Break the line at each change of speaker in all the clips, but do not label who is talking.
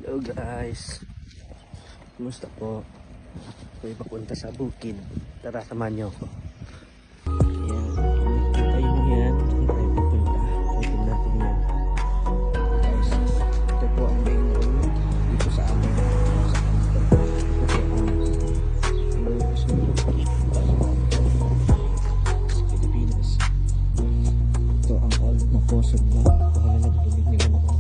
Hello guys, kumusta po? Ako'y papunta sa bukid. Tara, samahan niyo ako. Ayan, tayo mo yan. Saan tayo pupunta? Pupunta natin yan. Guys, ito po ang main road dito sa amin. Ito ang Pilipinas. Ito ang old na Poso na. Ito na nagtubig nila na.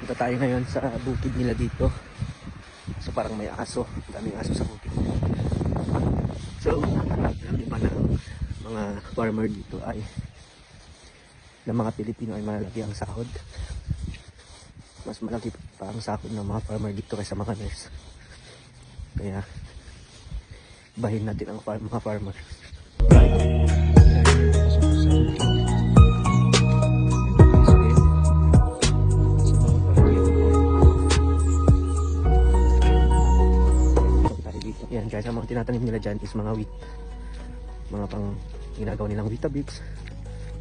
Punta tayo ngayon sa bukid nila dito. So parang may aso, daming aso sa bukid. So, sabi pa na mga farmer dito ay ng mga Pilipino ay malalaki ang sahod. Mas malaki pa ang sahod ng mga farmer dito kaysa mga nurse. Kaya bahin natin ang mga farmer. Yan guys, ang mga tinatanim nila dyan is mga wheat. Mga pang ginagawa nilang Weetabix,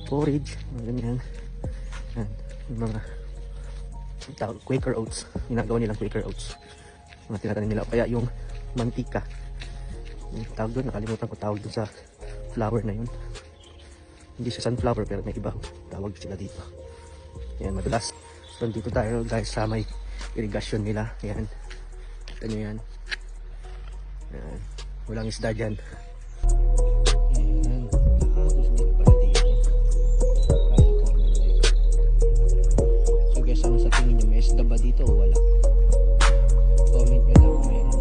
porridge, mga ganyan. Yan, yung mga Quaker oats. Ginagawa nilang Quaker oats. Mga tinatanim nila. Kaya yung mantika. Yung tawag doon, nakalimutan ko tawag doon sa flour na yun. Hindi siya sunflower pero may ibang tawag sila dito. Yan, madalas. So dito tayo guys sa may irrigation nila. Yan. Kita nyo yan. Ayan. Walang isda dyan. Ayan. Gusto pala dito. So guys, ano sa tingin nyo? May isda ba dito o wala? Comment nyo lang kung meron.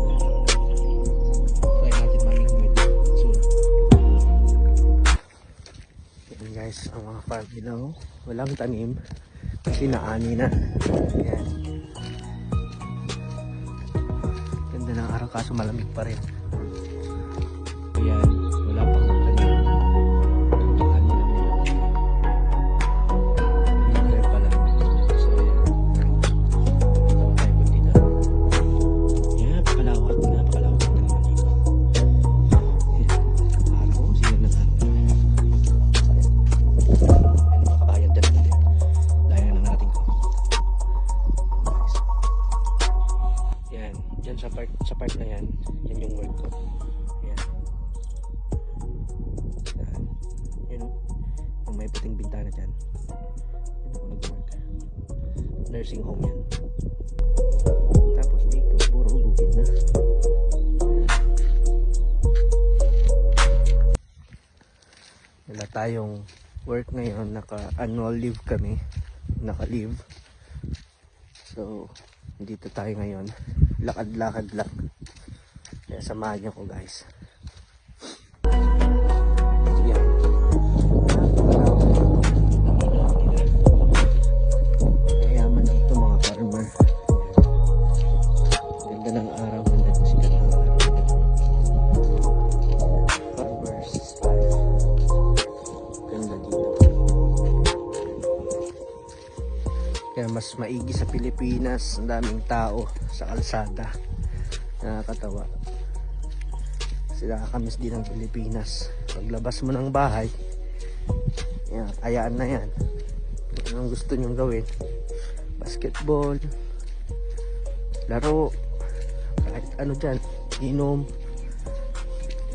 Try natin mamingwit soon. Ayan guys, ang mga farm nila walang tanim kasi naani na. Ayan. Ganda ng araw kaso malamig pa rin. Ayan, wala pang tanim. Ano lang yun. Hintay pa lang. So ayan. Tawag tayo po dito. Ayan, napakalawak. Napakalawak na naman dito. Ayan, araw. Sino na araw. Ayan, makakabayan dyan natin. Dahil na natin ko. Nice. Ayan, dyan sa part na yan, yan yung work ko. Ayan. Ayan. Yun o. Yung may puting bintana dyan. Yan ako nag-work. Nursing home yan. Tapos dito, puro bukid na. Wala tayong work ngayon. Naka-annual leave kami. Naka-leave. So, dito tayo ngayon. Lakad-lakad lang. Kaya samahan niyo ko guys. Yan. Kayaman dito mga farmer. Ganda ng araw. Ganda ng sikat ng araw. Farmers. Ganda dito. Kaya mas maigi sa Pilipinas. Ang daming tao sa kalsada. Nakakatawa. Kasi nakakamiss din ng Pilipinas. Paglabas mo ng bahay, yan, ayaan na yan. Anong gusto nyong gawin? Basketball, laro, kahit ano dyan, inom.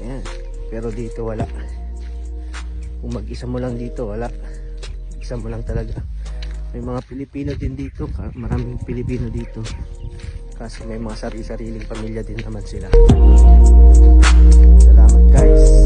Yan. Pero dito wala. Kung mag-isa mo lang dito, wala. Isa mo lang talaga. May mga Pilipino din dito. Maraming Pilipino dito. Kasi may mga sarili-sariling pamilya din naman sila. Salamat guys.